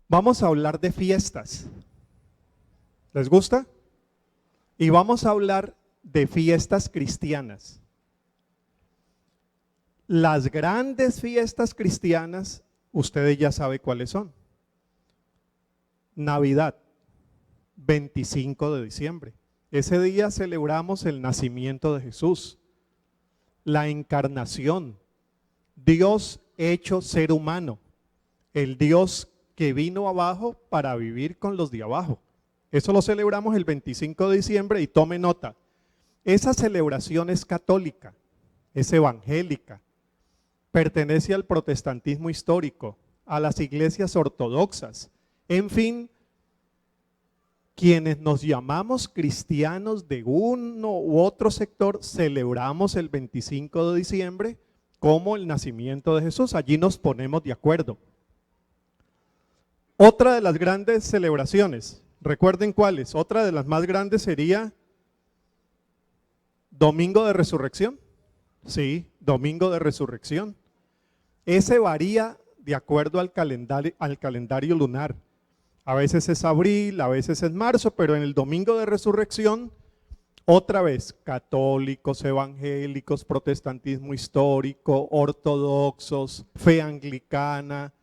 Vamos a hablar de fiestas. ¿Les gusta? Y vamos a hablar de fiestas cristianas. Las grandes fiestas cristianas, ustedes ya saben cuáles son. Navidad, 25 de diciembre. Ese día celebramos el nacimiento de Jesús, la encarnación, Dios hecho ser humano, el Dios que vino abajo para vivir con los de abajo. Eso lo celebramos el 25 de diciembre y tome nota, esa celebración es católica, es evangélica, pertenece al protestantismo histórico, a las iglesias ortodoxas, en fin, quienes nos llamamos cristianos de uno u otro sector, celebramos el 25 de diciembre como el nacimiento de Jesús, allí nos ponemos de acuerdo. Otra de las grandes celebraciones, recuerden cuáles, otra de las más grandes sería Domingo de Resurrección. Sí, Domingo de Resurrección. Ese varía de acuerdo al calendario lunar. A veces es abril, a veces es marzo, pero en el Domingo de Resurrección, otra vez, católicos, evangélicos, protestantismo histórico, ortodoxos, fe anglicana,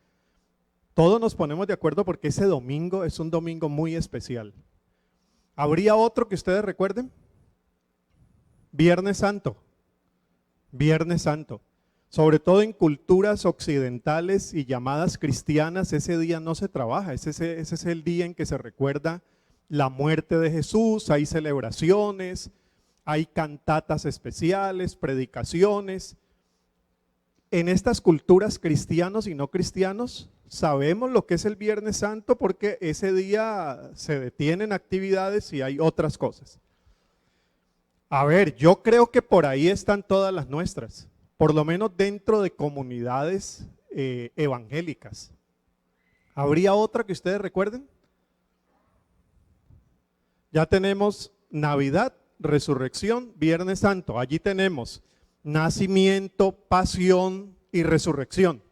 todos nos ponemos de acuerdo porque ese domingo es un domingo muy especial. ¿Habría otro que ustedes recuerden? Viernes Santo. Viernes Santo. Sobre todo en culturas occidentales y llamadas cristianas, ese día no se trabaja, ese es el día en que se recuerda la muerte de Jesús, hay celebraciones, hay cantatas especiales, predicaciones. En estas culturas cristianos y no cristianos, sabemos lo que es el Viernes Santo porque ese día se detienen actividades y hay otras cosas. A ver, yo creo que por ahí están todas las nuestras, por lo menos dentro de comunidades evangélicas. ¿Habría otra que ustedes recuerden? Ya tenemos Navidad, Resurrección, Viernes Santo. Allí tenemos nacimiento, pasión y resurrección.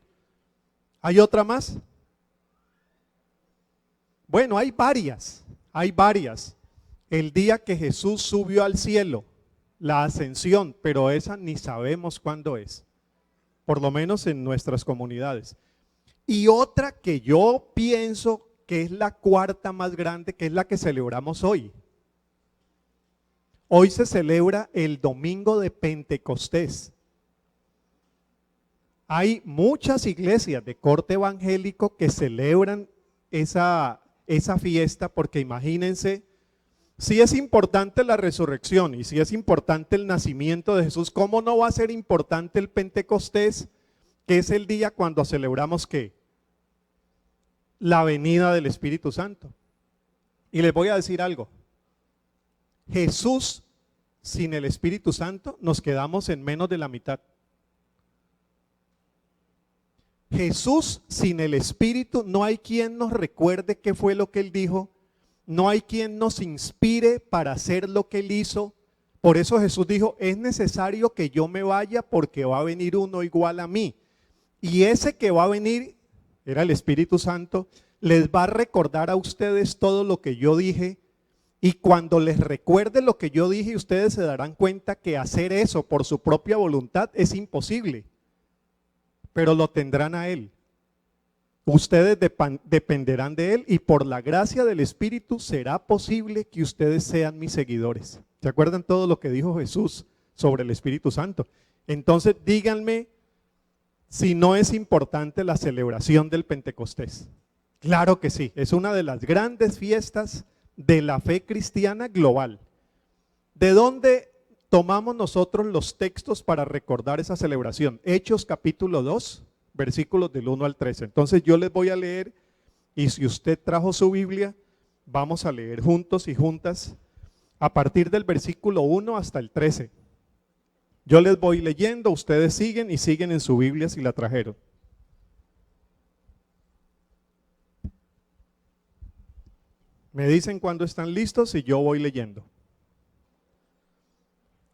¿Hay otra más? Bueno, hay varias, hay varias. El día que Jesús subió al cielo, la ascensión, pero esa ni sabemos cuándo es, por lo menos en nuestras comunidades. Y otra que yo pienso que es la cuarta más grande, que es la que celebramos hoy. Hoy se celebra el domingo de Pentecostés. Hay muchas iglesias de corte evangélico que celebran esa fiesta porque imagínense, si es importante la resurrección y si es importante el nacimiento de Jesús, ¿cómo no va a ser importante el Pentecostés, que es el día cuando celebramos ¿qué? La venida del Espíritu Santo? Y les voy a decir algo, Jesús sin el Espíritu Santo nos quedamos en menos de la mitad. Jesús sin el Espíritu, no hay quien nos recuerde qué fue lo que Él dijo, no hay quien nos inspire para hacer lo que Él hizo. Por eso Jesús dijo, es necesario que yo me vaya porque va a venir uno igual a mí. Y ese que va a venir, era el Espíritu Santo, les va a recordar a ustedes todo lo que yo dije. Y cuando les recuerde lo que yo dije, ustedes se darán cuenta que hacer eso por su propia voluntad es imposible. Pero lo tendrán a Él. Ustedes dependerán de Él y por la gracia del Espíritu será posible que ustedes sean mis seguidores. ¿Se acuerdan todo lo que dijo Jesús sobre el Espíritu Santo? Entonces díganme si no es importante la celebración del Pentecostés. Claro que sí, es una de las grandes fiestas de la fe cristiana global. ¿De dónde tomamos nosotros los textos para recordar esa celebración? Hechos capítulo 2, versículos del 1 al 13. Entonces yo les voy a leer y si usted trajo su Biblia, vamos a leer juntos y juntas a partir del versículo 1 hasta el 13. Yo les voy leyendo, ustedes siguen y siguen en su Biblia si la trajeron. Me dicen cuando están listos y yo voy leyendo.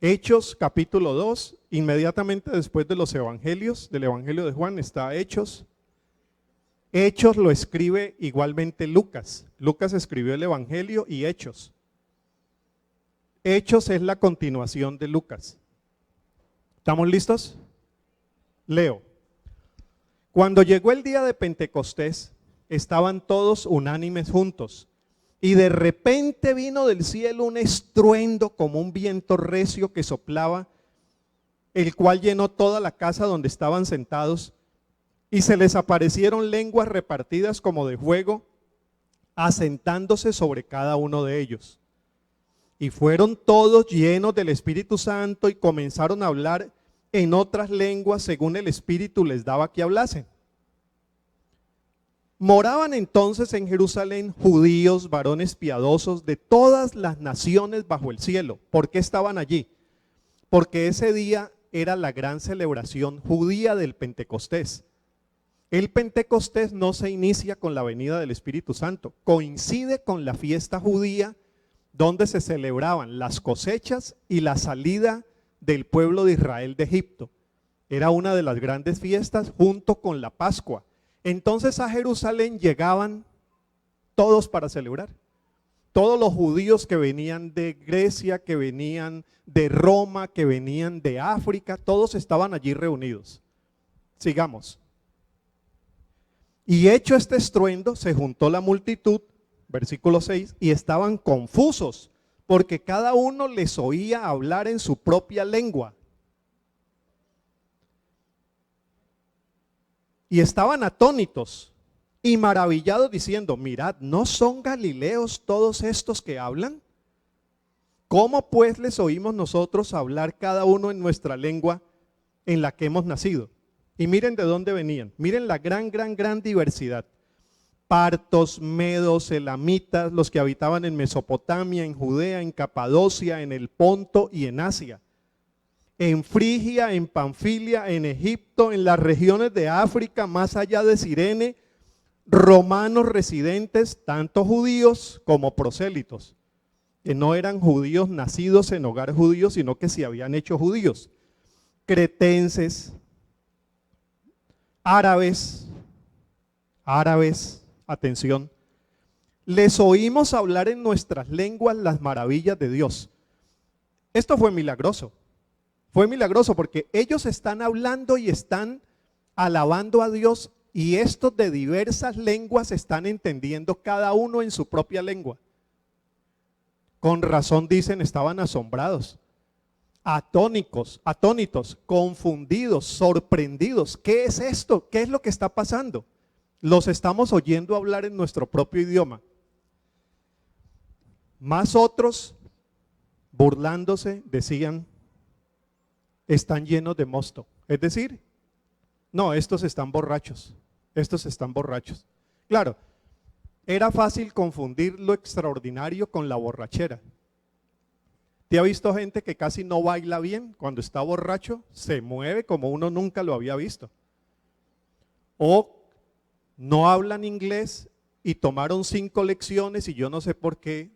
Hechos capítulo 2, inmediatamente después de los evangelios, del evangelio de Juan está Hechos. Hechos lo escribe igualmente Lucas. Lucas escribió el Evangelio y Hechos. Hechos es la continuación de Lucas. ¿Estamos listos? Leo. Cuando llegó el día de Pentecostés, estaban todos unánimes juntos, y de repente vino del cielo un estruendo como un viento recio que soplaba, el cual llenó toda la casa donde estaban sentados, y se les aparecieron lenguas repartidas como de fuego, asentándose sobre cada uno de ellos. Y fueron todos llenos del Espíritu Santo y comenzaron a hablar en otras lenguas según el Espíritu les daba que hablasen. Moraban entonces en Jerusalén judíos, varones piadosos de todas las naciones bajo el cielo. ¿Por qué estaban allí? Porque ese día era la gran celebración judía del Pentecostés. El Pentecostés no se inicia con la venida del Espíritu Santo, coincide con la fiesta judía donde se celebraban las cosechas y la salida del pueblo de Israel de Egipto. Era una de las grandes fiestas junto con la Pascua. Entonces a Jerusalén llegaban todos para celebrar. Todos los judíos que venían de Grecia, que venían de Roma, que venían de África, todos estaban allí reunidos. Sigamos. Y hecho este estruendo, se juntó la multitud, versículo 6, y estaban confusos, porque cada uno les oía hablar en su propia lengua. Y estaban atónitos y maravillados diciendo, mirad, ¿no son galileos todos estos que hablan? ¿Cómo pues les oímos nosotros hablar cada uno en nuestra lengua en la que hemos nacido? Y miren de dónde venían, miren la gran diversidad. Partos, medos, elamitas, los que habitaban en Mesopotamia, en Judea, en Capadocia, en el Ponto y en Asia. En Frigia, en Panfilia, en Egipto, en las regiones de África, más allá de Cirene, romanos residentes, tanto judíos como prosélitos, que no eran judíos nacidos en hogar judío, sino que se habían hecho judíos, cretenses, árabes, atención, les oímos hablar en nuestras lenguas las maravillas de Dios. Esto fue milagroso. Fue milagroso porque ellos están hablando y están alabando a Dios y estos de diversas lenguas están entendiendo cada uno en su propia lengua. Con razón dicen, estaban asombrados, atónitos, confundidos, sorprendidos. ¿Qué es esto? ¿Qué es lo que está pasando? Los estamos oyendo hablar en nuestro propio idioma. Más otros, burlándose, decían, están llenos de mosto. Es decir, no, estos están borrachos. Claro, era fácil confundir lo extraordinario con la borrachera. ¿Te ha visto gente que casi no baila bien? Cuando está borracho, se mueve como uno nunca lo había visto. O no hablan inglés y tomaron 5 lecciones y yo no sé por qué.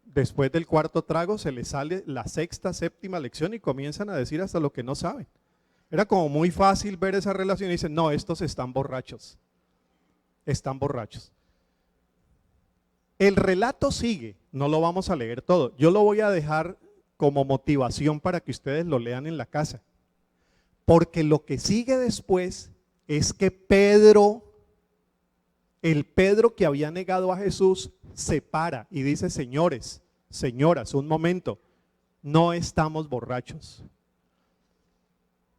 Después del cuarto trago se les sale la 6ª, 7ª lección y comienzan a decir hasta lo que no saben. Era como muy fácil ver esa relación y dicen, no, estos están borrachos. El relato sigue, no lo vamos a leer todo. Yo lo voy a dejar como motivación para que ustedes lo lean en la casa. Porque lo que sigue después es que Pedro, el Pedro que había negado a Jesús, se para y dice, señores, señoras, un momento, no estamos borrachos.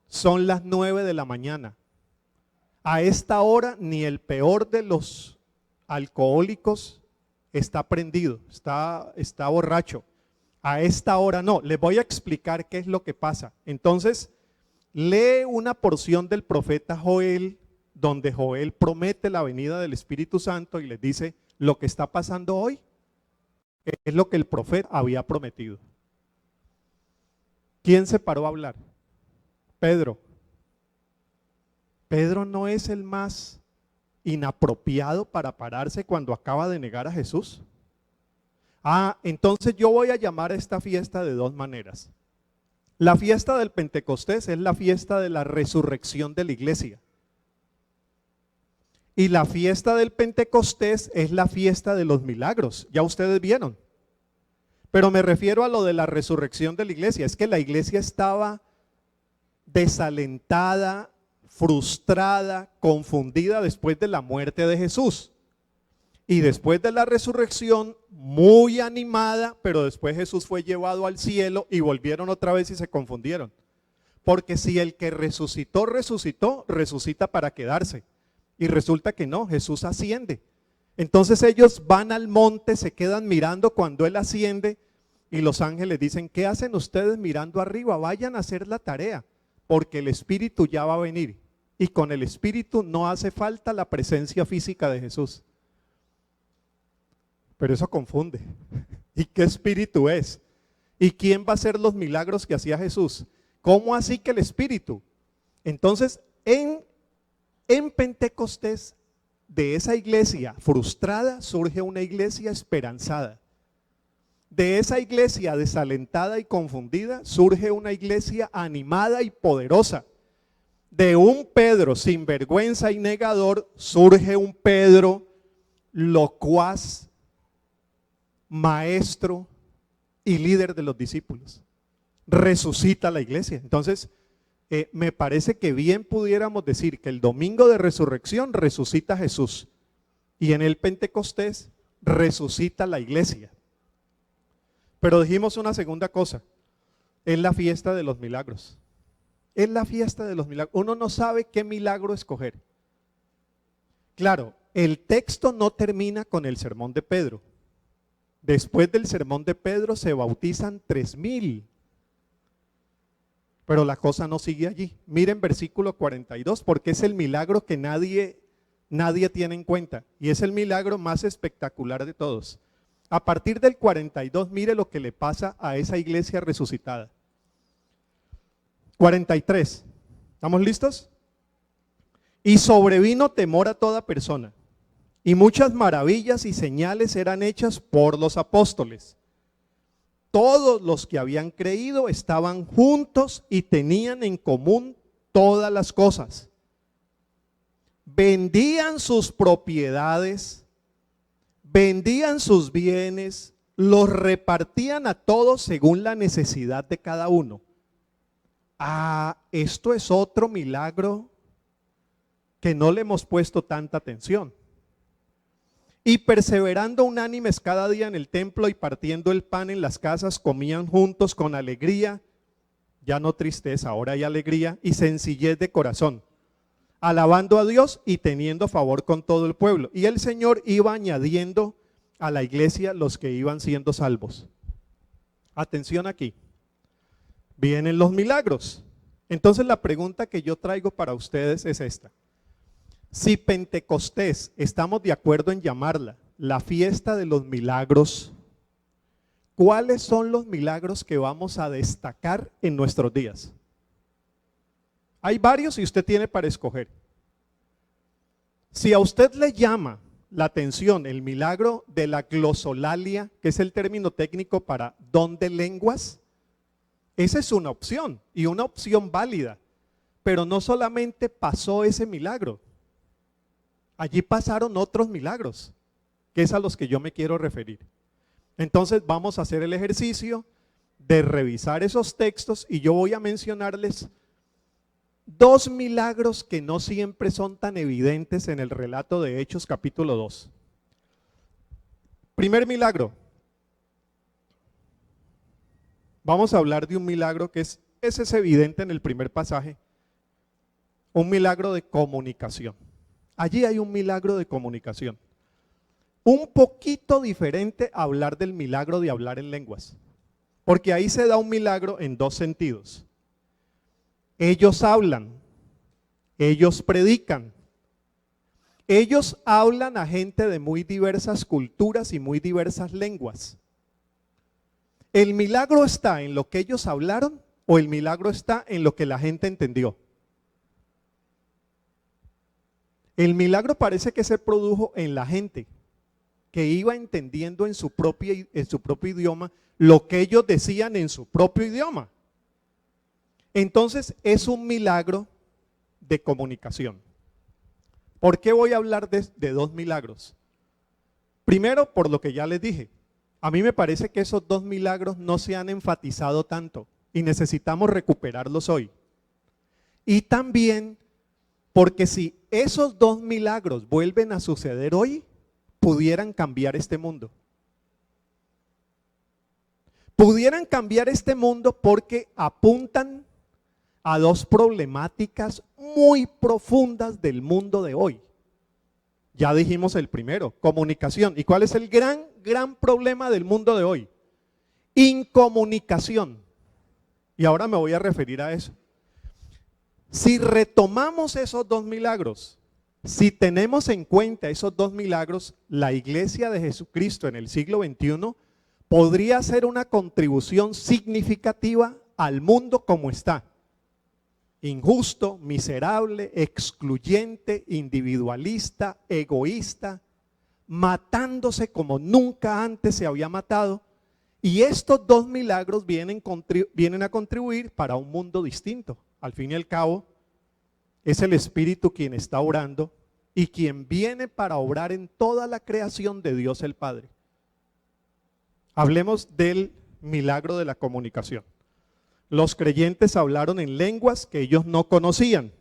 Son las 9 de la mañana. A esta hora ni el peor de los alcohólicos está prendido, está borracho. A esta hora no. Les voy a explicar qué es lo que pasa. Entonces, lee una porción del profeta Joel, donde Joel promete la venida del Espíritu Santo y les dice, lo que está pasando hoy es lo que el profeta había prometido. ¿Quién se paró a hablar? Pedro. Pedro no es el más inapropiado para pararse cuando acaba de negar a Jesús. Entonces yo voy a llamar a esta fiesta de 2 maneras. La fiesta del Pentecostés es la fiesta de la resurrección de la iglesia. Y la fiesta del Pentecostés es la fiesta de los milagros, ya ustedes vieron. Pero me refiero a lo de la resurrección de la iglesia, es que la iglesia estaba desalentada, frustrada, confundida después de la muerte de Jesús. Y después de la resurrección, muy animada, pero después Jesús fue llevado al cielo y volvieron otra vez y se confundieron. Porque si el que resucitó, resucita para quedarse. Y resulta que no, Jesús asciende. Entonces ellos van al monte, se quedan mirando cuando Él asciende y los ángeles dicen, ¿qué hacen ustedes mirando arriba? Vayan a hacer la tarea, porque el Espíritu ya va a venir. Y con el Espíritu no hace falta la presencia física de Jesús. Pero eso confunde. ¿Y qué Espíritu es? ¿Y quién va a hacer los milagros que hacía Jesús? ¿Cómo así que el Espíritu? Entonces, en Pentecostés, de esa iglesia frustrada, surge una iglesia esperanzada. De esa iglesia desalentada y confundida, surge una iglesia animada y poderosa. De un Pedro sinvergüenza y negador, surge un Pedro locuaz, maestro y líder de los discípulos. Resucita la iglesia. Entonces, me parece que bien pudiéramos decir que el domingo de resurrección resucita Jesús y en el Pentecostés resucita la iglesia. Pero dijimos una segunda cosa, es la fiesta de los milagros. Es la fiesta de los milagros. Uno no sabe qué milagro escoger. Claro, el texto no termina con el sermón de Pedro. Después del sermón de Pedro se bautizan 3,000. Pero la cosa no sigue allí. Miren versículo 42, porque es el milagro que nadie tiene en cuenta. Y es el milagro más espectacular de todos. A partir del 42, mire lo que le pasa a esa iglesia resucitada. 43, ¿estamos listos? Y sobrevino temor a toda persona, y muchas maravillas y señales eran hechas por los apóstoles. Todos los que habían creído estaban juntos y tenían en común todas las cosas. Vendían sus propiedades, vendían sus bienes, los repartían a todos según la necesidad de cada uno. Ah, esto es otro milagro que no le hemos puesto tanta atención. Y perseverando unánimes cada día en el templo y partiendo el pan en las casas, comían juntos con alegría, ya no tristeza, ahora hay alegría y sencillez de corazón, alabando a Dios y teniendo favor con todo el pueblo. Y el Señor iba añadiendo a la iglesia los que iban siendo salvos. Atención aquí, vienen los milagros. Entonces la pregunta que yo traigo para ustedes es esta. Si Pentecostés, estamos de acuerdo en llamarla la fiesta de los milagros, ¿cuáles son los milagros que vamos a destacar en nuestros días? Hay varios y usted tiene para escoger. Si a usted le llama la atención el milagro de la glosolalia, que es el término técnico para don de lenguas, esa es una opción y una opción válida. Pero no solamente pasó ese milagro. Allí pasaron otros milagros, que es a los que yo me quiero referir. Entonces vamos a hacer el ejercicio de revisar esos textos y yo voy a mencionarles dos milagros que no siempre son tan evidentes en el relato de Hechos capítulo 2. Primer milagro. Vamos a hablar de un milagro que ese es evidente en el primer pasaje. Un milagro de comunicación. Allí hay un milagro de comunicación. Un poquito diferente a hablar del milagro de hablar en lenguas. Porque ahí se da un milagro en dos sentidos. Ellos hablan, ellos predican. Ellos hablan a gente de muy diversas culturas y muy diversas lenguas. ¿El milagro está en lo que ellos hablaron o el milagro está en lo que la gente entendió? El milagro parece que se produjo en la gente, que iba entendiendo en su propio idioma lo que ellos decían en su propio idioma. Entonces es un milagro de comunicación. ¿Por qué voy a hablar de dos milagros? Primero, por lo que ya les dije. A mí me parece que esos dos milagros no se han enfatizado tanto y necesitamos recuperarlos hoy. Y también porque si esos dos milagros vuelven a suceder hoy, pudieran cambiar este mundo. Pudieran cambiar este mundo porque apuntan a dos problemáticas muy profundas del mundo de hoy. Ya dijimos el primero, comunicación. ¿Y cuál es el gran problema del mundo de hoy? Incomunicación. Y ahora me voy a referir a eso. Si retomamos esos dos milagros, si tenemos en cuenta esos dos milagros, la iglesia de Jesucristo en el siglo XXI podría hacer una contribución significativa al mundo como está. Injusto, miserable, excluyente, individualista, egoísta, matándose como nunca antes se había matado. Y estos dos milagros vienen a contribuir para un mundo distinto. Al fin y al cabo, es el Espíritu quien está obrando y quien viene para obrar en toda la creación de Dios el Padre. Hablemos del milagro de la comunicación. Los creyentes hablaron en lenguas que ellos no conocían.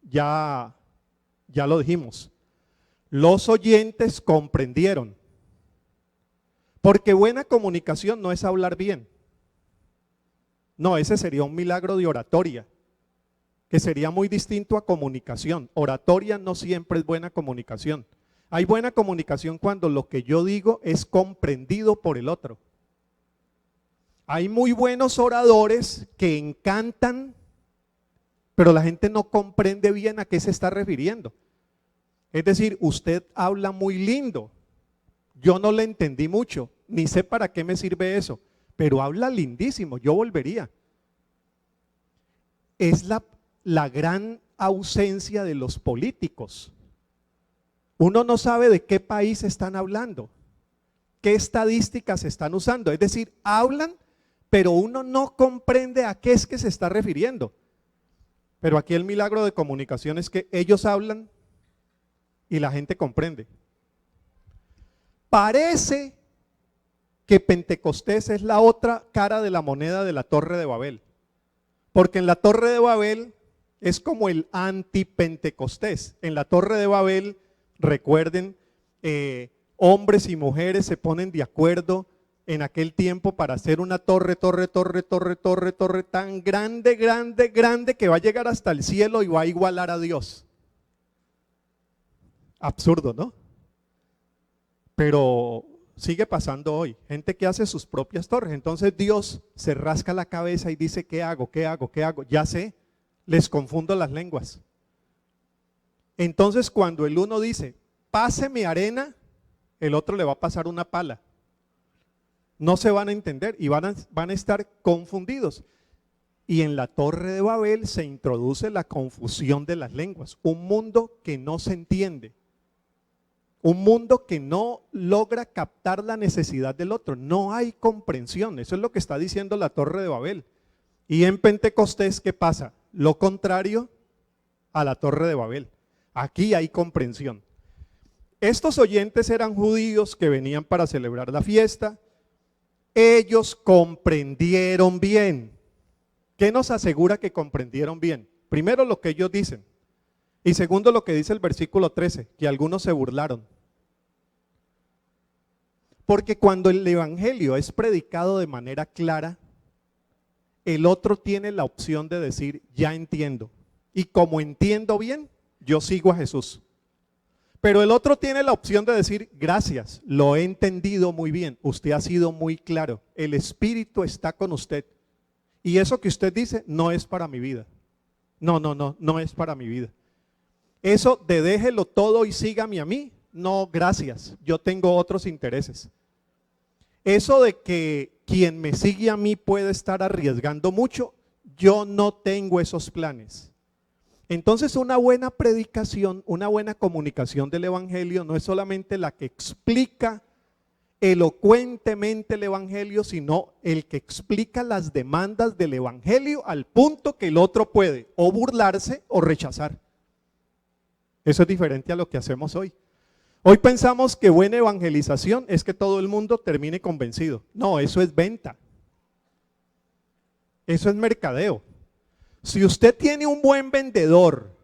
Ya lo dijimos. Los oyentes comprendieron. Porque buena comunicación no es hablar bien. No, ese sería un milagro de oratoria, que sería muy distinto a comunicación. Oratoria no siempre es buena comunicación. Hay buena comunicación cuando lo que yo digo es comprendido por el otro. Hay muy buenos oradores que encantan, pero la gente no comprende bien a qué se está refiriendo. Es decir, usted habla muy lindo, yo no le entendí mucho, ni sé para qué me sirve eso, pero habla lindísimo, yo volvería. Es la gran ausencia de los políticos. Uno no sabe de qué país están hablando, qué estadísticas están usando, es decir, hablan, pero uno no comprende a qué es que se está refiriendo. Pero aquí el milagro de comunicación es que ellos hablan y la gente comprende. Parece que Pentecostés es la otra cara de la moneda de la Torre de Babel. Porque en la Torre de Babel es como el anti-Pentecostés. En la Torre de Babel, recuerden, hombres y mujeres se ponen de acuerdo en aquel tiempo para hacer una torre tan grande que va a llegar hasta el cielo y va a igualar a Dios. Absurdo, ¿no? Pero sigue pasando hoy, gente que hace sus propias torres. Entonces Dios se rasca la cabeza y dice, ¿qué hago? Ya sé, les confundo las lenguas. Entonces cuando el uno dice, páseme arena, el otro le va a pasar una pala. No se van a entender y van a estar confundidos. Y en la Torre de Babel se introduce la confusión de las lenguas, un mundo que no se entiende. Un mundo que no logra captar la necesidad del otro. No hay comprensión. Eso es lo que está diciendo la Torre de Babel. Y en Pentecostés, ¿qué pasa? Lo contrario a la Torre de Babel. Aquí hay comprensión. Estos oyentes eran judíos que venían para celebrar la fiesta. Ellos comprendieron bien. ¿Qué nos asegura que comprendieron bien? Primero, lo que ellos dicen. Y segundo, lo que dice el versículo 13, que algunos se burlaron. Porque cuando el evangelio es predicado de manera clara, el otro tiene la opción de decir, ya entiendo. Y como entiendo bien, yo sigo a Jesús. Pero el otro tiene la opción de decir, gracias, lo he entendido muy bien, usted ha sido muy claro, el Espíritu está con usted. Y eso que usted dice no es para mi vida. No es para mi vida. Eso de déjelo todo y sígame a mí, no, gracias, yo tengo otros intereses. Eso de que quien me sigue a mí puede estar arriesgando mucho, yo no tengo esos planes. Entonces una buena predicación, una buena comunicación del evangelio no es solamente la que explica elocuentemente el evangelio, sino el que explica las demandas del evangelio al punto que el otro puede o burlarse o rechazar. Eso es diferente a lo que hacemos hoy. Hoy pensamos que buena evangelización es que todo el mundo termine convencido. No, eso es venta. Eso es mercadeo. Si usted tiene un buen vendedor,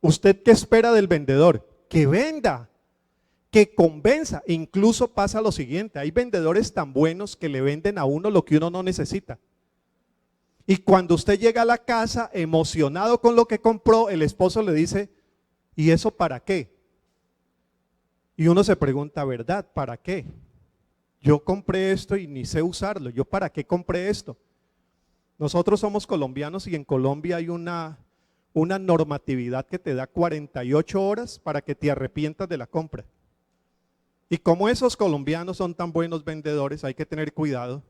¿usted qué espera del vendedor? Que venda, que convenza. Incluso pasa lo siguiente, hay vendedores tan buenos que le venden a uno lo que uno no necesita. Y cuando usted llega a la casa emocionado con lo que compró, el esposo le dice, ¿y eso para qué? Y uno se pregunta, ¿verdad? ¿Para qué? Yo compré esto y ni sé usarlo. ¿Yo para qué compré esto? Nosotros somos colombianos y en Colombia hay una normatividad que te da 48 horas para que te arrepientas de la compra. Y como esos colombianos son tan buenos vendedores, hay que tener cuidado.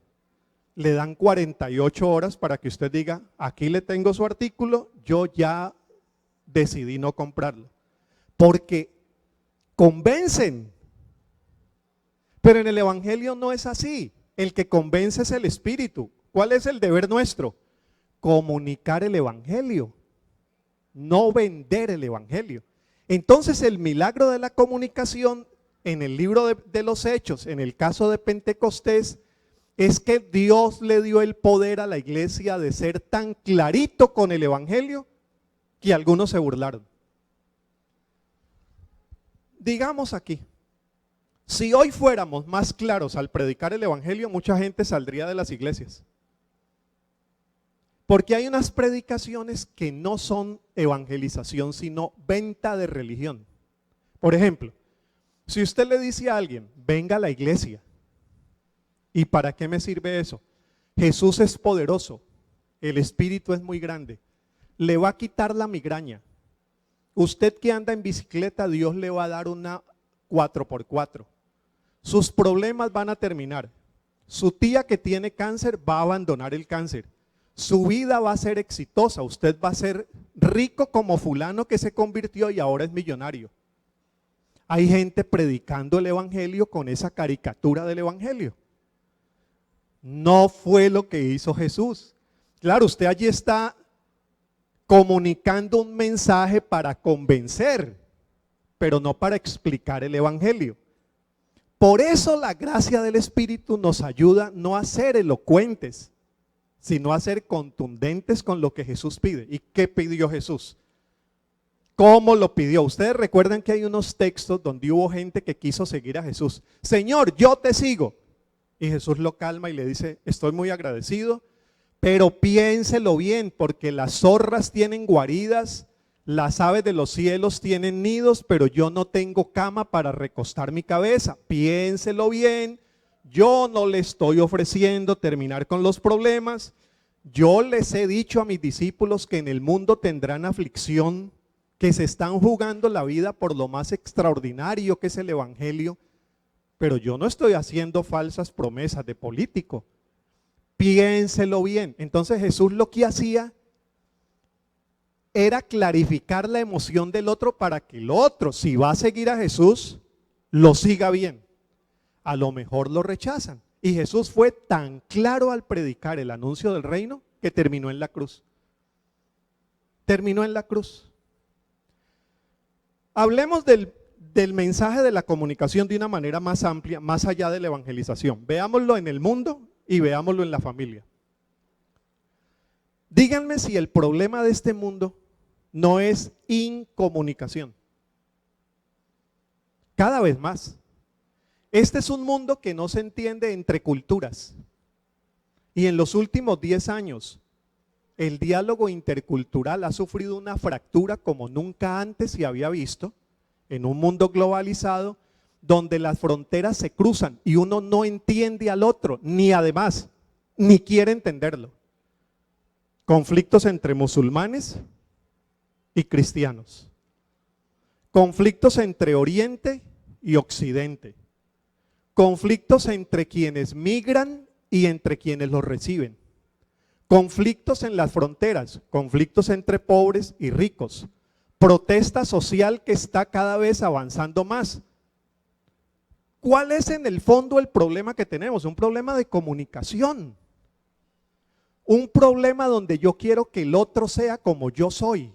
Le dan 48 horas para que usted diga, aquí le tengo su artículo, yo ya decidí no comprarlo. Porque convencen. Pero en el evangelio no es así. El que convence es el Espíritu. ¿Cuál es el deber nuestro? Comunicar el evangelio, no vender el evangelio. Entonces el milagro de la comunicación en el libro de los Hechos, en el caso de Pentecostés, es que Dios le dio el poder a la iglesia de ser tan clarito con el evangelio que algunos se burlaron. Digamos aquí, si hoy fuéramos más claros al predicar el evangelio, mucha gente saldría de las iglesias. Porque hay unas predicaciones que no son evangelización, sino venta de religión. Por ejemplo, si usted le dice a alguien, venga a la iglesia, ¿y para qué me sirve eso? Jesús es poderoso, el Espíritu es muy grande, le va a quitar la migraña. Usted que anda en bicicleta, Dios le va a dar una 4x4. Sus problemas van a terminar. Su tía que tiene cáncer va a abandonar el cáncer. Su vida va a ser exitosa. Usted va a ser rico como fulano que se convirtió y ahora es millonario. Hay gente predicando el evangelio con esa caricatura del evangelio. No fue lo que hizo Jesús. Claro, usted allí está comunicando un mensaje para convencer, pero no para explicar el evangelio. Por eso la gracia del Espíritu nos ayuda no a ser elocuentes, sino a ser contundentes con lo que Jesús pide. ¿Y qué pidió Jesús? ¿Cómo lo pidió? Ustedes recuerdan que hay unos textos donde hubo gente que quiso seguir a Jesús. Señor, yo te sigo. Y Jesús lo calma y le dice, estoy muy agradecido, pero piénselo bien, porque las zorras tienen guaridas, las aves de los cielos tienen nidos, pero yo no tengo cama para recostar mi cabeza. Piénselo bien, yo no le estoy ofreciendo terminar con los problemas. Yo les he dicho a mis discípulos que en el mundo tendrán aflicción, que se están jugando la vida por lo más extraordinario que es el evangelio, pero yo no estoy haciendo falsas promesas de político. Piénselo bien. Entonces Jesús lo que hacía era clarificar la emoción del otro para que el otro, si va a seguir a Jesús, lo siga bien. A lo mejor lo rechazan. Y Jesús fue tan claro al predicar el anuncio del reino que terminó en la cruz. Terminó en la cruz. Hablemos del mensaje de la comunicación de una manera más amplia, más allá de la evangelización. Veámoslo en el mundo y veámoslo en la familia. Díganme si el problema de este mundo no es incomunicación. Cada vez más. Este es un mundo que no se entiende entre culturas. Y en los últimos 10 años, el diálogo intercultural ha sufrido una fractura como nunca antes se había visto en un mundo globalizado donde las fronteras se cruzan y uno no entiende al otro, ni además, ni quiere entenderlo. Conflictos entre musulmanes y cristianos. Conflictos entre Oriente y Occidente. Conflictos entre quienes migran y entre quienes los reciben. Conflictos en las fronteras, conflictos entre pobres y ricos. Protesta social que está cada vez avanzando más. ¿Cuál es en el fondo el problema que tenemos? Un problema de comunicación. Un problema donde yo quiero que el otro sea como yo soy.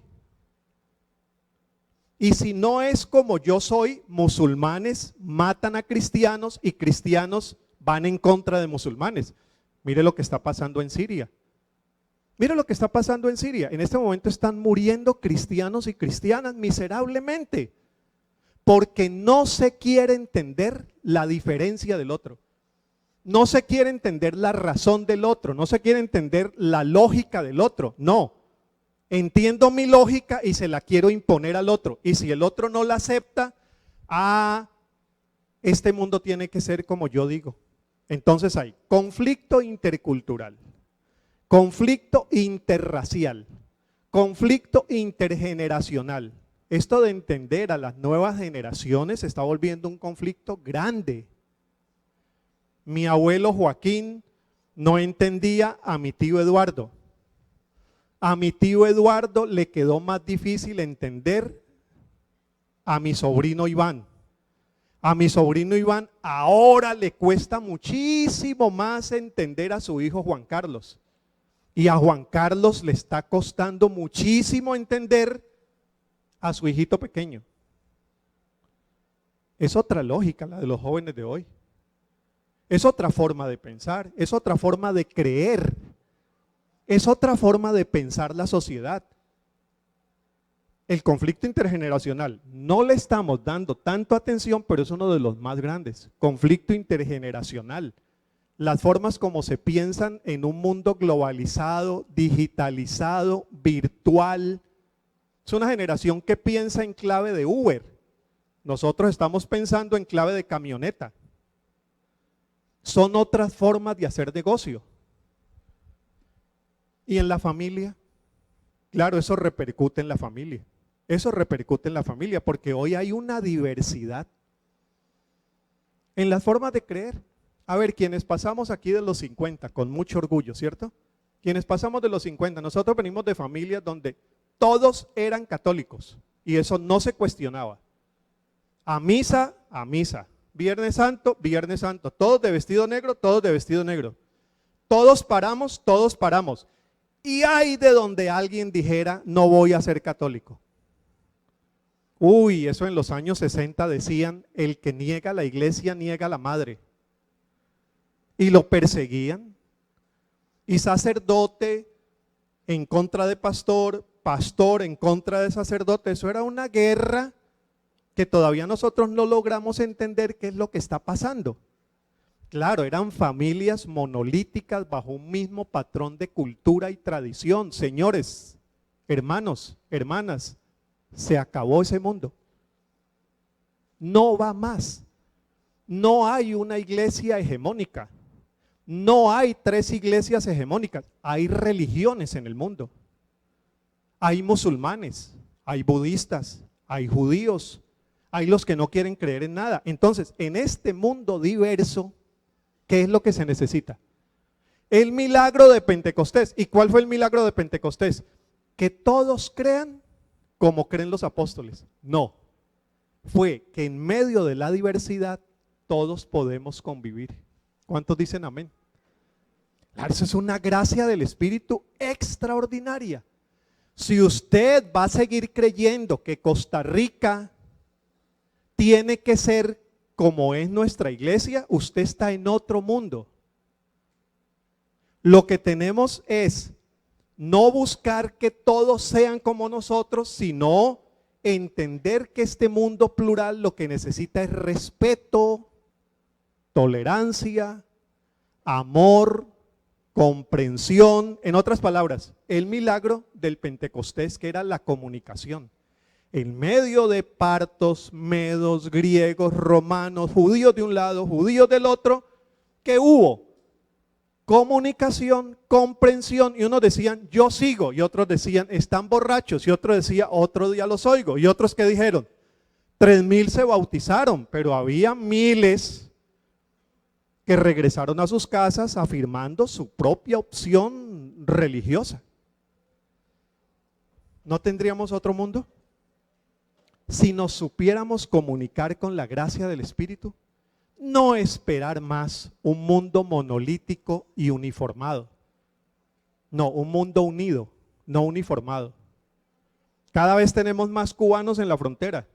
Y si no es como yo soy, musulmanes matan a cristianos y cristianos van en contra de musulmanes. Mire lo que está pasando en Siria. Mire lo que está pasando en Siria. En este momento están muriendo cristianos y cristianas miserablemente porque no se quiere entender la diferencia del otro. No se quiere entender la razón del otro, no se quiere entender la lógica del otro. No, entiendo mi lógica y se la quiero imponer al otro. Y si el otro no la acepta, este mundo tiene que ser como yo digo. Entonces hay conflicto intercultural, conflicto interracial, conflicto intergeneracional. Esto de entender a las nuevas generaciones se está volviendo un conflicto grande. Mi abuelo Joaquín no entendía a mi tío Eduardo. A mi tío Eduardo le quedó más difícil entender a mi sobrino Iván. A mi sobrino Iván ahora le cuesta muchísimo más entender a su hijo Juan Carlos. Y a Juan Carlos le está costando muchísimo entender a su hijito pequeño. Es otra lógica la de los jóvenes de hoy. Es otra forma de pensar, es otra forma de creer, es otra forma de pensar la sociedad. El conflicto intergeneracional, no le estamos dando tanto atención, pero es uno de los más grandes. Conflicto intergeneracional. Las formas como se piensan en un mundo globalizado, digitalizado, virtual. Es una generación que piensa en clave de Uber. Nosotros estamos pensando en clave de camioneta. Son otras formas de hacer negocio. Y en la familia, claro, eso repercute en la familia. Eso repercute en la familia porque hoy hay una diversidad en las formas de creer. A ver, quienes pasamos aquí de los 50 con mucho orgullo, ¿cierto? Quienes pasamos de los 50, nosotros venimos de familias donde todos eran católicos y eso no se cuestionaba. A misa, a misa. Viernes Santo, todos de vestido negro, todos de vestido negro. Todos paramos. Y hay de donde alguien dijera, no voy a ser católico. Uy, eso en los años 60 decían, el que niega la iglesia niega la madre. Y lo perseguían. Y sacerdote en contra de pastor, pastor en contra de sacerdote. Eso era una guerra que todavía nosotros no logramos entender qué es lo que está pasando. Claro, eran familias monolíticas bajo un mismo patrón de cultura y tradición. Señores, hermanos, hermanas, se acabó ese mundo. No va más. No hay una iglesia hegemónica. No hay 3 iglesias hegemónicas. Hay religiones en el mundo. Hay musulmanes, hay budistas, hay judíos. Hay los que no quieren creer en nada. Entonces, en este mundo diverso, ¿qué es lo que se necesita? El milagro de Pentecostés. ¿Y cuál fue el milagro de Pentecostés? Que todos crean como creen los apóstoles. No. Fue que en medio de la diversidad todos podemos convivir. ¿Cuántos dicen amén? Claro, eso es una gracia del Espíritu extraordinaria. Si usted va a seguir creyendo que Costa Rica tiene que ser como es nuestra iglesia, usted está en otro mundo. Lo que tenemos es no buscar que todos sean como nosotros, sino entender que este mundo plural lo que necesita es respeto, tolerancia, amor, comprensión. En otras palabras, el milagro del Pentecostés, que era la comunicación. En medio de partos, medos, griegos, romanos, judíos de un lado, judíos del otro, ¿qué hubo? Comunicación, comprensión, y unos decían, yo sigo, y otros decían, están borrachos, y otro decía, otro día los oigo, y otros que dijeron, 3,000 se bautizaron, pero había miles que regresaron a sus casas afirmando su propia opción religiosa. ¿No tendríamos otro mundo? Si nos supiéramos comunicar con la gracia del Espíritu, no esperar más un mundo monolítico y uniformado. No, un mundo unido, no uniformado. Cada vez tenemos más cubanos en la frontera.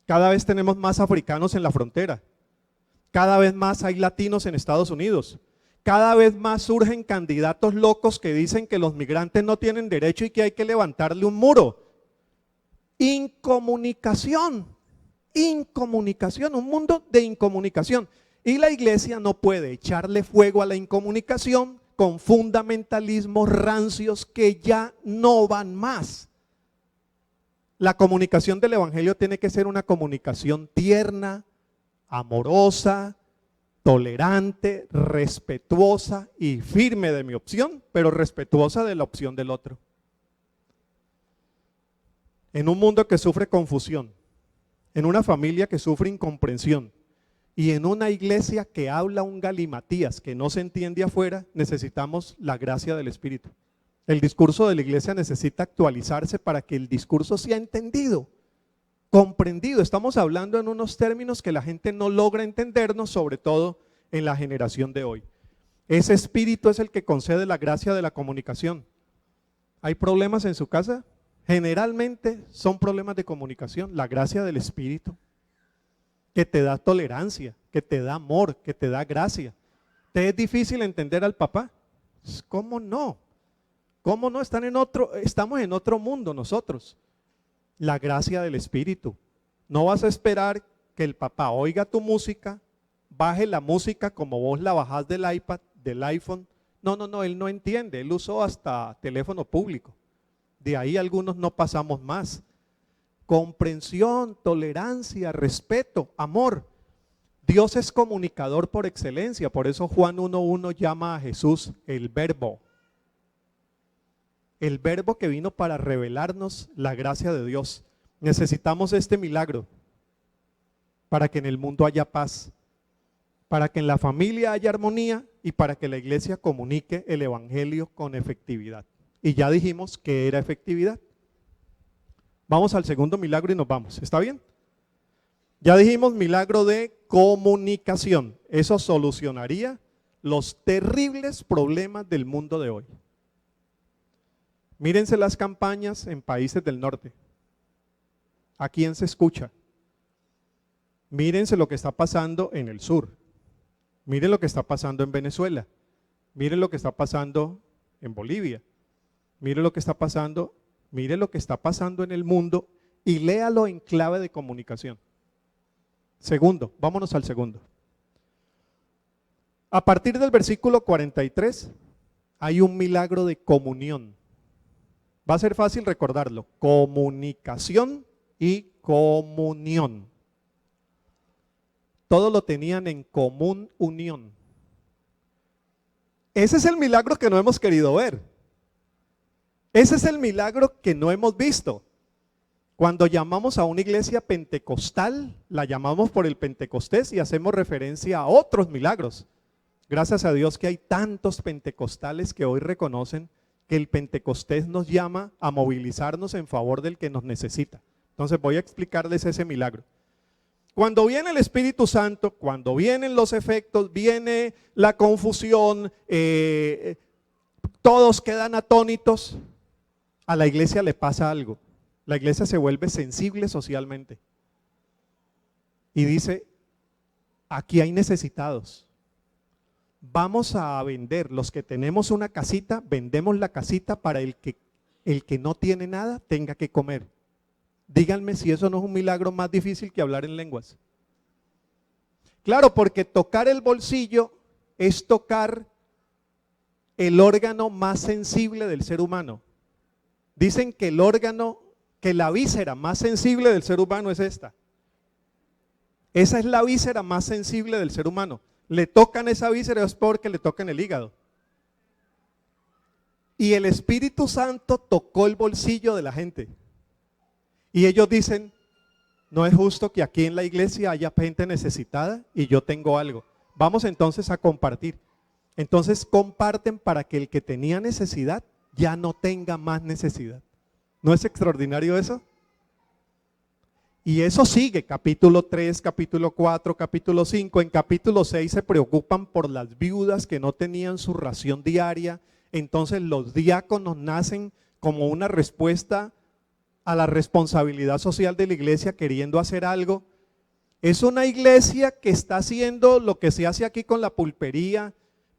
Cada vez tenemos más africanos en la frontera. Cada vez más hay latinos en Estados Unidos. Cada vez más surgen candidatos locos que dicen que los migrantes no tienen derecho y que hay que levantarle un muro. Incomunicación, un mundo de incomunicación. Y la iglesia no puede echarle fuego a la incomunicación con fundamentalismos rancios que ya no van más. La comunicación del evangelio tiene que ser una comunicación tierna, amorosa, tolerante, respetuosa y firme de mi opción, pero respetuosa de la opción del otro. En un mundo que sufre confusión, en una familia que sufre incomprensión y en una iglesia que habla un galimatías que no se entiende afuera, necesitamos la gracia del Espíritu. El discurso de la iglesia necesita actualizarse para que el discurso sea entendido, comprendido. Estamos hablando en unos términos que la gente no logra entendernos, sobre todo en la generación de hoy. Ese Espíritu es el que concede la gracia de la comunicación. ¿Hay problemas en su casa? Generalmente son problemas de comunicación. La gracia del Espíritu, que te da tolerancia, que te da amor, que te da gracia. ¿Te es difícil entender al papá? ¿Cómo no? ¿Cómo no? Estamos en otro mundo nosotros. La gracia del Espíritu. No vas a esperar que el papá oiga tu música, baje la música como vos la bajás del iPad, del iPhone. No, él no entiende. Él usó hasta teléfono público. De ahí algunos no pasamos más. Comprensión, tolerancia, respeto, amor. Dios es comunicador por excelencia. Por eso Juan 1:1 llama a Jesús el Verbo. El Verbo que vino para revelarnos la gracia de Dios. Necesitamos este milagro para que en el mundo haya paz, para que en la familia haya armonía y para que la iglesia comunique el evangelio con efectividad. Y ya dijimos que era efectividad. Vamos al segundo milagro y nos vamos. ¿Está bien? Ya dijimos milagro de comunicación. Eso solucionaría los terribles problemas del mundo de hoy. Mírense las campañas en países del norte. ¿A quién se escucha? Mírense lo que está pasando en el sur. Miren lo que está pasando en Venezuela. Miren lo que está pasando en Bolivia. Miren lo que está pasando, miren lo que está pasando en el mundo y léalo en clave de comunicación. Segundo, vámonos al segundo. A partir del versículo 43 hay un milagro de comunión. Va a ser fácil recordarlo. Comunicación y comunión. Todo lo tenían en común unión. Ese es el milagro que no hemos querido ver. Ese es el milagro que no hemos visto. Cuando llamamos a una iglesia pentecostal, la llamamos por el Pentecostés y hacemos referencia a otros milagros. Gracias a Dios que hay tantos pentecostales que hoy reconocen que el Pentecostés nos llama a movilizarnos en favor del que nos necesita. Entonces voy a explicarles ese milagro. Cuando viene el Espíritu Santo, cuando vienen los efectos, viene la confusión, todos quedan atónitos, a la iglesia le pasa algo. La iglesia se vuelve sensible socialmente y dice, aquí hay necesitados. Vamos a vender, los que tenemos una casita, vendemos la casita para el que no tiene nada tenga que comer. Díganme si eso no es un milagro más difícil que hablar en lenguas. Claro, porque tocar el bolsillo es tocar el órgano más sensible del ser humano. Dicen que la víscera más sensible del ser humano es esta. Esa es la víscera más sensible del ser humano. Le tocan esa víscera es porque le tocan el hígado. Y el Espíritu Santo tocó el bolsillo de la gente. Y ellos dicen, no es justo que aquí en la iglesia haya gente necesitada y yo tengo algo. Vamos entonces a compartir. Entonces comparten para que el que tenía necesidad ya no tenga más necesidad. ¿No es extraordinario eso? Y eso sigue, capítulo 3, capítulo 4, capítulo 5. En capítulo 6 se preocupan por las viudas que no tenían su ración diaria. Entonces los diáconos nacen como una respuesta a la responsabilidad social de la iglesia queriendo hacer algo. Es una iglesia que está haciendo lo que se hace aquí con la pulpería,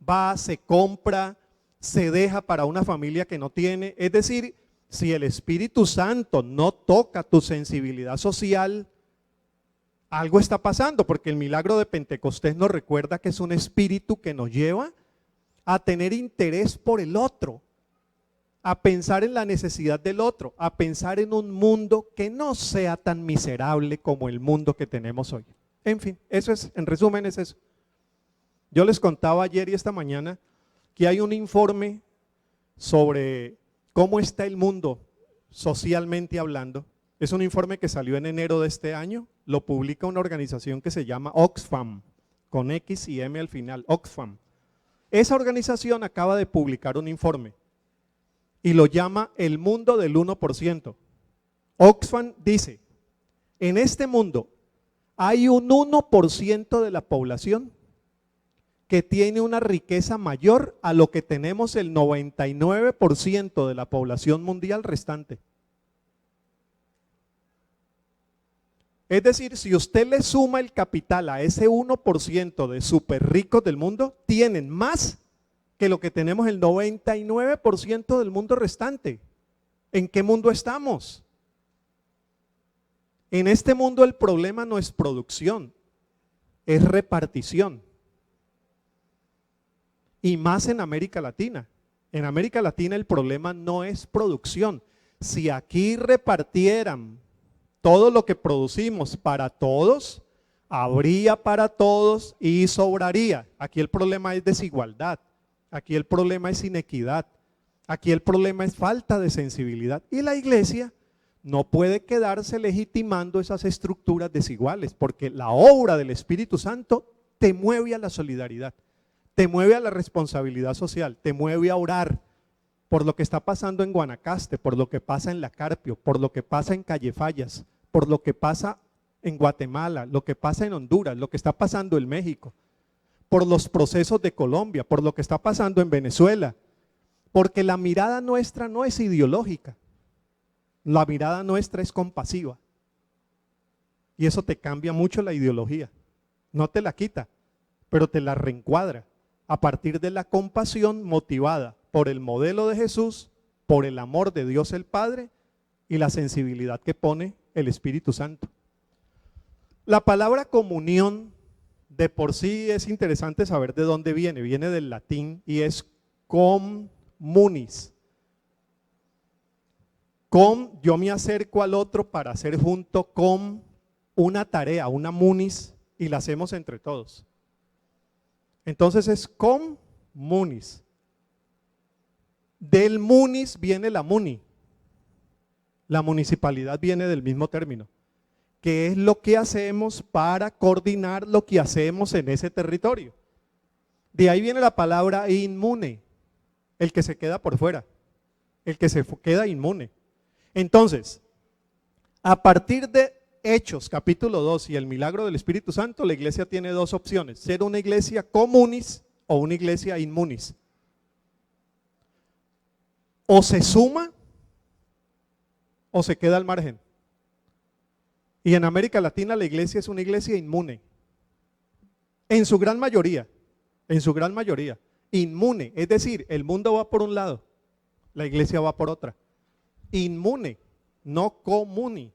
va, se compra, se deja para una familia que no tiene. Es decir, si el Espíritu Santo no toca tu sensibilidad social, algo está pasando, porque el milagro de Pentecostés nos recuerda que es un espíritu que nos lleva a tener interés por el otro, a pensar en la necesidad del otro, a pensar en un mundo que no sea tan miserable como el mundo que tenemos hoy. En fin, eso es, en resumen es eso. Yo les contaba ayer y esta mañana que hay un informe sobre cómo está el mundo socialmente hablando. Es un informe que salió en enero de este año, lo publica una organización que se llama Oxfam, con X y M al final, Oxfam. Esa organización acaba de publicar un informe y lo llama el mundo del 1%. Oxfam dice, en este mundo hay un 1% de la población que tiene una riqueza mayor a lo que tenemos el 99% de la población mundial restante. Es decir, si usted le suma el capital a ese 1% de súper ricos del mundo, tienen más que lo que tenemos el 99% del mundo restante. ¿En qué mundo estamos? En este mundo el problema no es producción, es repartición. Y más en América Latina. En América Latina el problema no es producción. Si aquí repartieran todo lo que producimos para todos, habría para todos y sobraría. Aquí el problema es desigualdad, aquí el problema es inequidad, aquí el problema es falta de sensibilidad. Y la iglesia no puede quedarse legitimando esas estructuras desiguales, porque la obra del Espíritu Santo te mueve a la solidaridad, te mueve a la responsabilidad social, te mueve a orar por lo que está pasando en Guanacaste, por lo que pasa en La Carpio, por lo que pasa en Callefallas, por lo que pasa en Guatemala, lo que pasa en Honduras, lo que está pasando en México, por los procesos de Colombia, por lo que está pasando en Venezuela, porque la mirada nuestra no es ideológica, la mirada nuestra es compasiva. Y eso te cambia mucho la ideología, no te la quita, pero te la reencuadra a partir de la compasión motivada por el modelo de Jesús, por el amor de Dios el Padre y la sensibilidad que pone el Espíritu Santo. La palabra comunión de por sí es interesante saber de dónde viene. Viene del latín y es communis. Yo me acerco al otro para hacer junto con una tarea, una munis, y la hacemos entre todos. Entonces es communis. Del munis viene la muni. La municipalidad viene del mismo término, que es lo que hacemos para coordinar lo que hacemos en ese territorio. De ahí viene la palabra inmune, el que se queda por fuera, el que se queda inmune. Entonces, a partir de Hechos capítulo 2 y el milagro del Espíritu Santo, la iglesia tiene dos opciones: ser una iglesia communis o una iglesia inmunis. O se suma o se queda al margen. Y en América Latina la iglesia es una iglesia inmune. En su gran mayoría, inmune, es decir, el mundo va por un lado, la iglesia va por otra. Inmune, no comuni,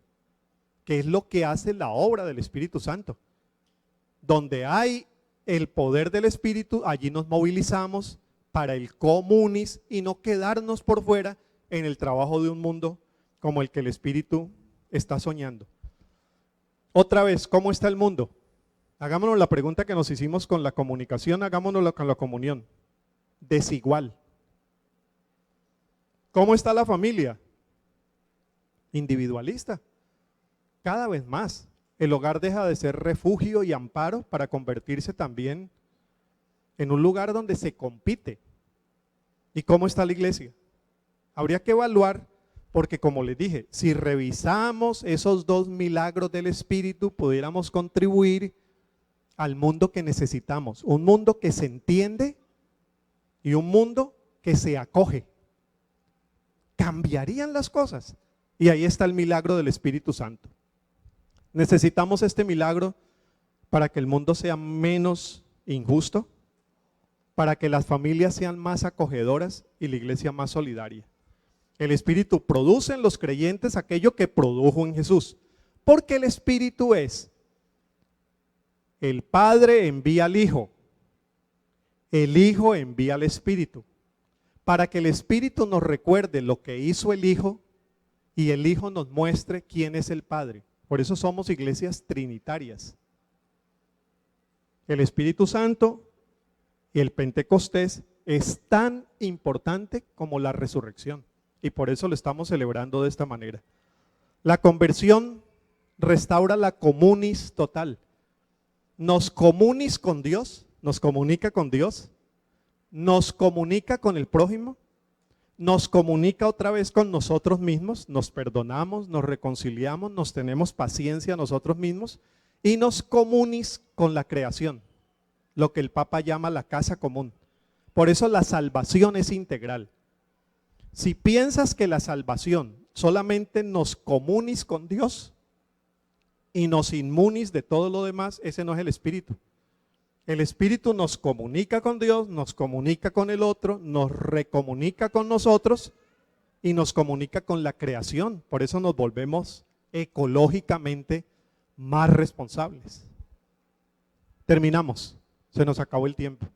que es lo que hace la obra del Espíritu Santo. Donde hay el poder del Espíritu, allí nos movilizamos para el comunis y no quedarnos por fuera en el trabajo de un mundo como el que el Espíritu está soñando. Otra vez, ¿cómo está el mundo? Hagámonos la pregunta que nos hicimos con la comunicación, hagámonoslo con la comunión. Desigual. ¿Cómo está la familia? Individualista. Cada vez más. El hogar deja de ser refugio y amparo para convertirse también en un lugar donde se compite. ¿Y cómo está la iglesia? Habría que evaluar, porque como les dije, si revisamos esos dos milagros del Espíritu, pudiéramos contribuir al mundo que necesitamos. Un mundo que se entiende y un mundo que se acoge. Cambiarían las cosas Y ahí está el milagro del Espíritu Santo. Necesitamos este milagro para que el mundo sea menos injusto, para que las familias sean más acogedoras y la iglesia más solidaria. El Espíritu produce en los creyentes aquello que produjo en Jesús, porque el Espíritu es: el Padre envía al Hijo, el Hijo envía al Espíritu, para que el Espíritu nos recuerde lo que hizo el Hijo y el Hijo nos muestre quién es el Padre. Por eso somos iglesias trinitarias. El Espíritu Santo y el Pentecostés es tan importante como la resurrección, y por eso lo estamos celebrando de esta manera. La conversión restaura la comunis total. Nos comunis con Dios, nos comunica con Dios, nos comunica con el prójimo, nos comunica otra vez con nosotros mismos, nos perdonamos, nos reconciliamos, nos tenemos paciencia nosotros mismos, y nos comunis con la creación, lo que el Papa llama la casa común. Por eso la salvación es integral. Si piensas que la salvación solamente nos comunis con Dios y nos inmunis de todo lo demás, ese no es el Espíritu. El Espíritu nos comunica con Dios, nos comunica con el otro, nos recomunica con nosotros y nos comunica con la creación. Por eso nos volvemos ecológicamente más responsables. Terminamos, se nos acabó el tiempo.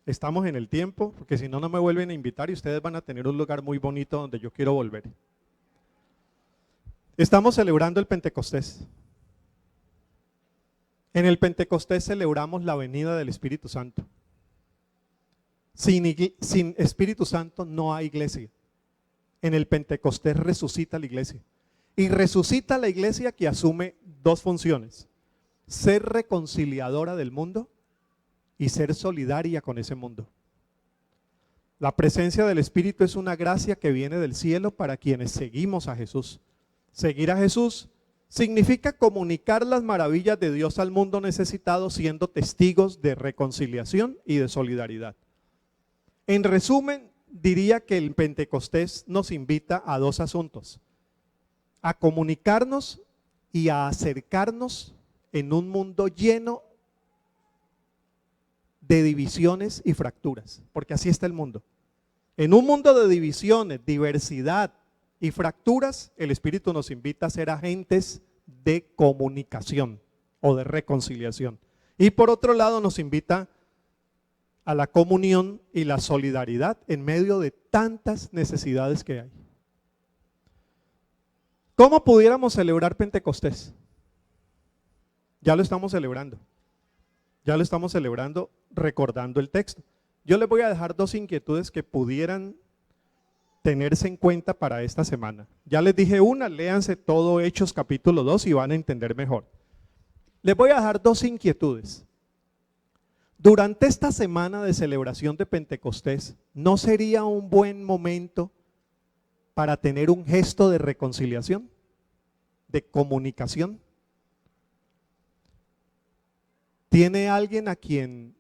Estamos en el tiempo, porque si no, no me vuelven a invitar y ustedes van a tener un lugar muy bonito donde yo quiero volver. Estamos celebrando el Pentecostés. En el Pentecostés celebramos la venida del Espíritu Santo. Sin Espíritu Santo no hay iglesia. En el Pentecostés resucita la iglesia. Y resucita la iglesia que asume dos funciones: ser reconciliadora del mundo y ser solidaria con ese mundo. La presencia del Espíritu es una gracia que viene del cielo para quienes seguimos a Jesús. Seguir a Jesús significa comunicar las maravillas de Dios al mundo necesitado, siendo testigos de reconciliación y de solidaridad. En resumen, diría que el Pentecostés nos invita a dos asuntos: a comunicarnos y a acercarnos en un mundo lleno de divisiones y fracturas, porque así está el mundo. En un mundo de divisiones, diversidad y fracturas, el Espíritu nos invita a ser agentes de comunicación o de reconciliación. Y por otro lado nos invita a la comunión y la solidaridad en medio de tantas necesidades que hay. ¿Cómo pudiéramos celebrar Pentecostés? Ya lo estamos celebrando. Ya lo estamos celebrando recordando el texto. Yo les voy a dejar dos inquietudes que pudieran tenerse en cuenta para esta semana. Ya les dije una: léanse todo Hechos capítulo 2 y van a entender mejor. Les voy a dejar dos inquietudes. Durante esta semana de celebración de Pentecostés, ¿no sería un buen momento para tener un gesto de reconciliación, de comunicación? ¿Tiene alguien a quien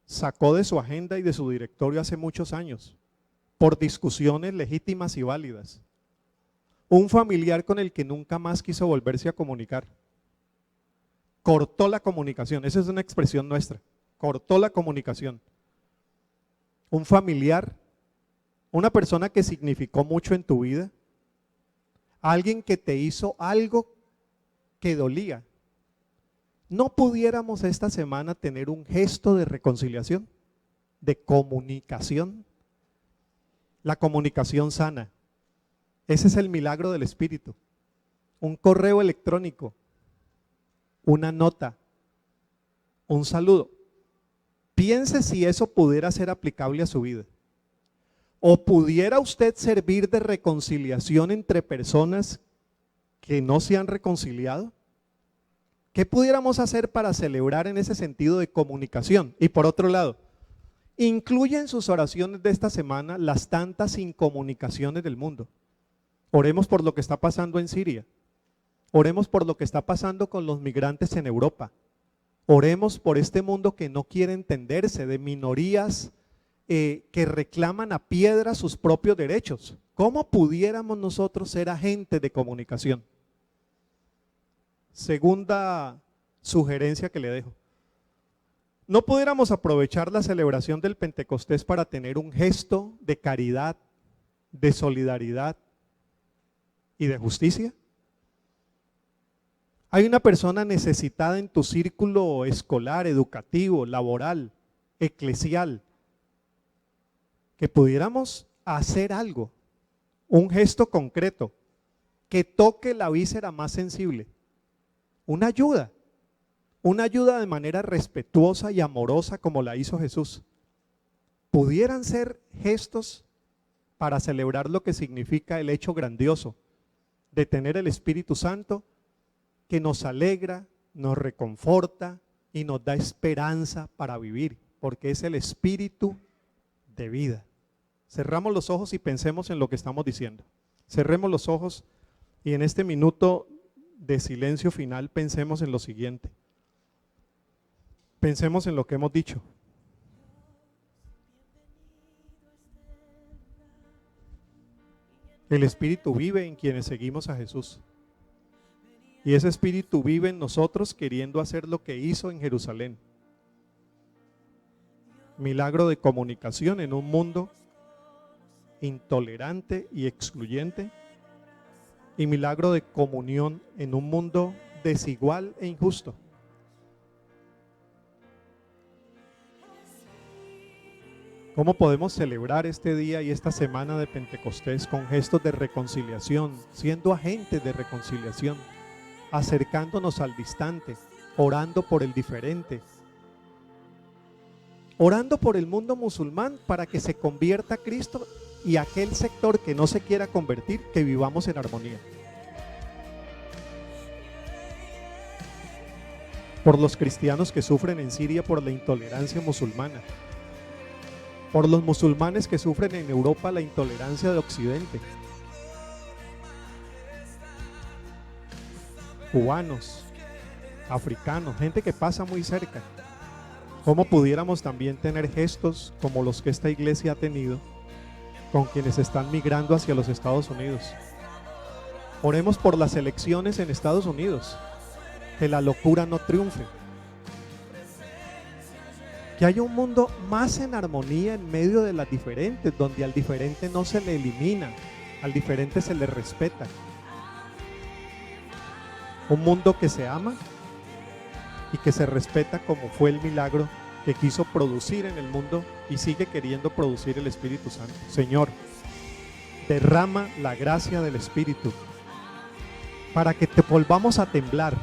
sacó de su agenda y de su directorio hace muchos años por discusiones legítimas y válidas? Un familiar con el que nunca más quiso volverse a comunicar. Cortó la comunicación, esa es una expresión nuestra, cortó la comunicación. Un familiar, una persona que significó mucho en tu vida, alguien que te hizo algo que dolía. ¿No pudiéramos esta semana tener un gesto de reconciliación, de comunicación? La comunicación sana. Ese es el milagro del Espíritu. Un correo electrónico, una nota, un saludo. Piense si eso pudiera ser aplicable a su vida. ¿O pudiera usted servir de reconciliación entre personas que no se han reconciliado? ¿Qué pudiéramos hacer para celebrar en ese sentido de comunicación? Y por otro lado, incluya en sus oraciones de esta semana las tantas incomunicaciones del mundo. Oremos por lo que está pasando en Siria. Oremos por lo que está pasando con los migrantes en Europa. Oremos por este mundo que no quiere entenderse, de minorías que reclaman a piedra sus propios derechos. ¿Cómo pudiéramos nosotros ser agentes de comunicación? Segunda sugerencia que le dejo. ¿No pudiéramos aprovechar la celebración del Pentecostés para tener un gesto de caridad, de solidaridad y de justicia? Hay una persona necesitada en tu círculo escolar, educativo, laboral, eclesial, que pudiéramos hacer algo, un gesto concreto, que toque la víscera más sensible, una ayuda de manera respetuosa y amorosa como la hizo Jesús. Pudieran ser gestos para celebrar lo que significa el hecho grandioso de tener el Espíritu Santo que nos alegra, nos reconforta y nos da esperanza para vivir, porque es el Espíritu de vida. Cerramos los ojos y pensemos en lo que estamos diciendo. Cerremos los ojos y en este minuto de silencio final pensemos en lo siguiente. Pensemos en lo que hemos dicho. El Espíritu vive en quienes seguimos a Jesús. Y ese Espíritu vive en nosotros queriendo hacer lo que hizo en Jerusalén. Milagro de comunicación en un mundo intolerante y excluyente. Y milagro de comunión en un mundo desigual e injusto. ¿Cómo podemos celebrar este día y esta semana de Pentecostés con gestos de reconciliación, siendo agentes de reconciliación, acercándonos al distante, orando por el diferente, orando por el mundo musulmán para que se convierta a Cristo y aquel sector que no se quiera convertir, que vivamos en armonía? Por los cristianos que sufren en Siria por la intolerancia musulmana, por los musulmanes que sufren en Europa la intolerancia de Occidente, cubanos, africanos, gente que pasa muy cerca. ¿Cómo pudiéramos también tener gestos como los que esta iglesia ha tenido con quienes están migrando hacia los Estados Unidos? Oremos por las elecciones en Estados Unidos, que la locura no triunfe. Que haya un mundo más en armonía en medio de las diferentes, donde al diferente no se le elimina, al diferente se le respeta. Un mundo que se ama y que se respeta, como fue el milagro que quiso producir en el mundo y sigue queriendo producir el Espíritu Santo. Señor, derrama la gracia del Espíritu para que te volvamos a temblar,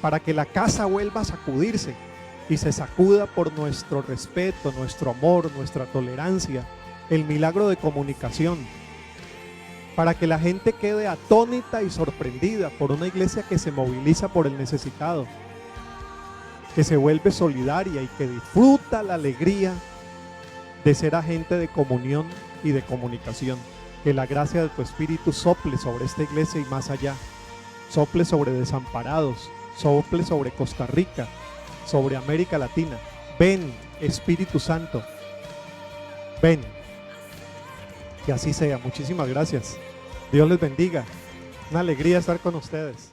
para que la casa vuelva a sacudirse y se sacuda por nuestro respeto, nuestro amor, nuestra tolerancia, el milagro de comunicación, para que la gente quede atónita y sorprendida por una iglesia que se moviliza por el necesitado, que se vuelve solidaria y que disfruta la alegría de ser agente de comunión y de comunicación. Que la gracia de tu Espíritu sople sobre esta iglesia y más allá, sople sobre desamparados, sople sobre Costa Rica, sobre América Latina. Ven, Espíritu Santo, ven. Que así sea. Muchísimas gracias. Dios les bendiga. Una alegría estar con ustedes.